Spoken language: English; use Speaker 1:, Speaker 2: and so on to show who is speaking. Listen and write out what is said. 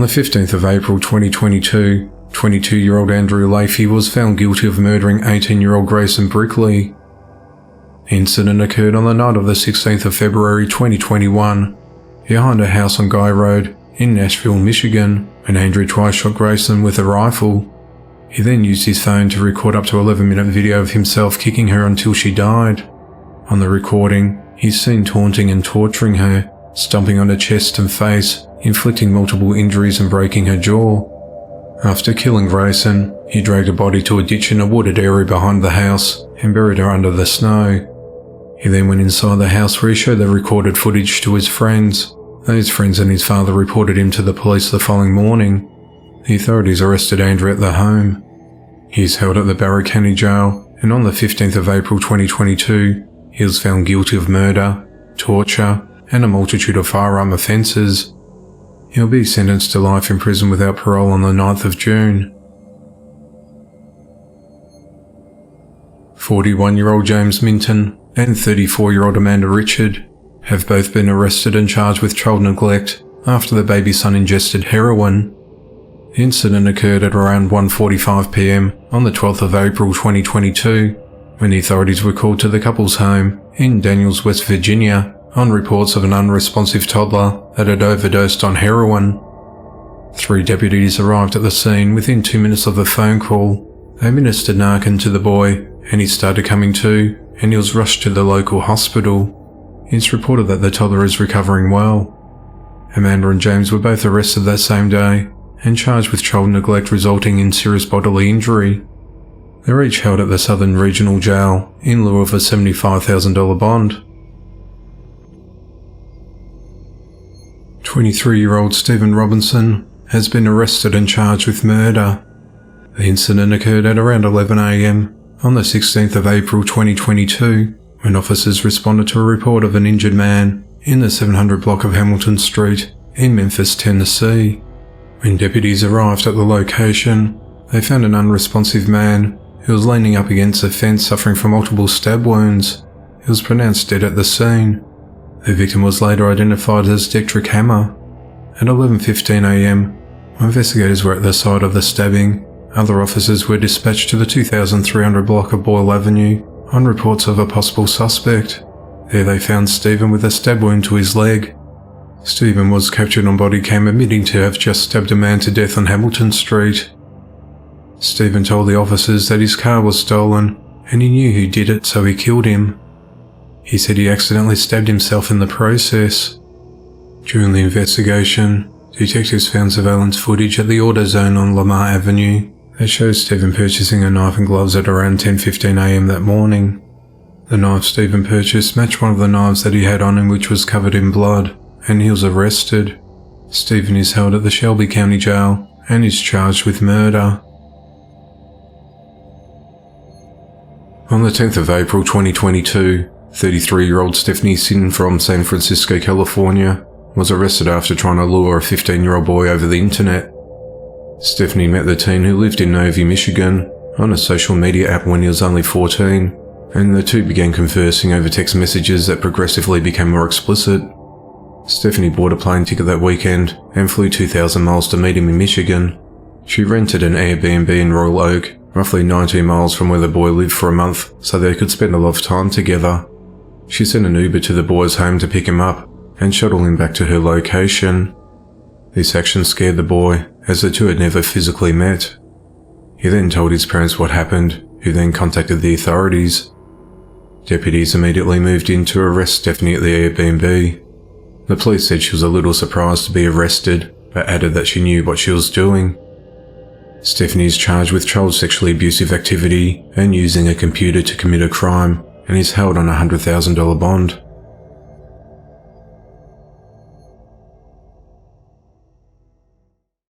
Speaker 1: the 15th of April 2022, 22-year-old Andrew Leafy was found guilty of murdering 18-year-old Grayson Brickley. The incident occurred on the night of the 16th of February 2021, behind a house on Guy Road in Nashville, Michigan, when Andrew twice shot Grayson with a rifle. He then used his phone to record up to 11-minute video of himself kicking her until she died. On the recording, he's seen taunting and torturing her, stomping on her chest and face, inflicting multiple injuries and breaking her jaw. After killing Grayson, he dragged her body to a ditch in a wooded area behind the house and buried her under the snow. He then went inside the house where he showed the recorded footage to his friends. Those friends and his father reported him to the police the following morning. The authorities arrested Andrew at the home. He is held at the Barrow County Jail, and on the 15th of April 2022, he was found guilty of murder, torture, and a multitude of firearm offences. He'll be sentenced to life in prison without parole on the 9th of June. 41-year-old James Minton and 34-year-old Amanda Richard have both been arrested and charged with child neglect after their baby son ingested heroin. The incident occurred at around 1:45 p.m. on the 12th of April 2022, when the authorities were called to the couple's home in Daniels, West Virginia, on reports of an unresponsive toddler that had overdosed on heroin. 3 deputies arrived at the scene within 2 minutes of the phone call. They administered Narcan to the boy, and he started coming to, and he was rushed to the local hospital. It's reported that the toddler is recovering well. Amanda and James were both arrested that same day and charged with child neglect resulting in serious bodily injury. They're each held at the Southern Regional Jail in lieu of a $75,000 bond. 23-year-old Stephen Robinson has been arrested and charged with murder. The incident occurred at around 11 a.m. on the 16th of April 2022, when officers responded to a report of an injured man in the 700 block of Hamilton Street in Memphis, Tennessee. When deputies arrived at the location, they found an unresponsive man who was leaning up against a fence suffering from multiple stab wounds. He was pronounced dead at the scene. The victim was later identified as Dietrich Hammer. At 11:15 a.m, when investigators were at the site of the stabbing, other officers were dispatched to the 2300 block of Boyle Avenue on reports of a possible suspect. There they found Stephen with a stab wound to his leg. Stephen was captured on body cam admitting to have just stabbed a man to death on Hamilton Street. Stephen told the officers that his car was stolen and he knew who did it, so he killed him. He said he accidentally stabbed himself in the process. During the investigation, detectives found surveillance footage at the AutoZone on Lamar Avenue that shows Stephen purchasing a knife and gloves at around 10:15 a.m. that morning. The knife Stephen purchased matched one of the knives that he had on him, which was covered in blood, and he was arrested. Stephen is held at the Shelby County Jail and is charged with murder. On the 10th of April 2022, 33-year-old Stephanie Sin from San Francisco, California, was arrested after trying to lure a 15-year-old boy over the internet. Stephanie met the teen who lived in Novi, Michigan, on a social media app when he was only 14, and the two began conversing over text messages that progressively became more explicit. Stephanie bought a plane ticket that weekend and flew 2,000 miles to meet him in Michigan. She rented an Airbnb in Royal Oak, roughly 19 miles from where the boy lived, for a month so they could spend a lot of time together. She sent an Uber to the boy's home to pick him up and shuttle him back to her location. This action scared the boy, as the two had never physically met. He then told his parents what happened, who then contacted the authorities. Deputies immediately moved in to arrest Stephanie at the Airbnb. The police said she was a little surprised to be arrested, but added that she knew what she was doing. Stephanie is charged with child sexually abusive activity and using a computer to commit a crime, and is held on a $100,000 bond.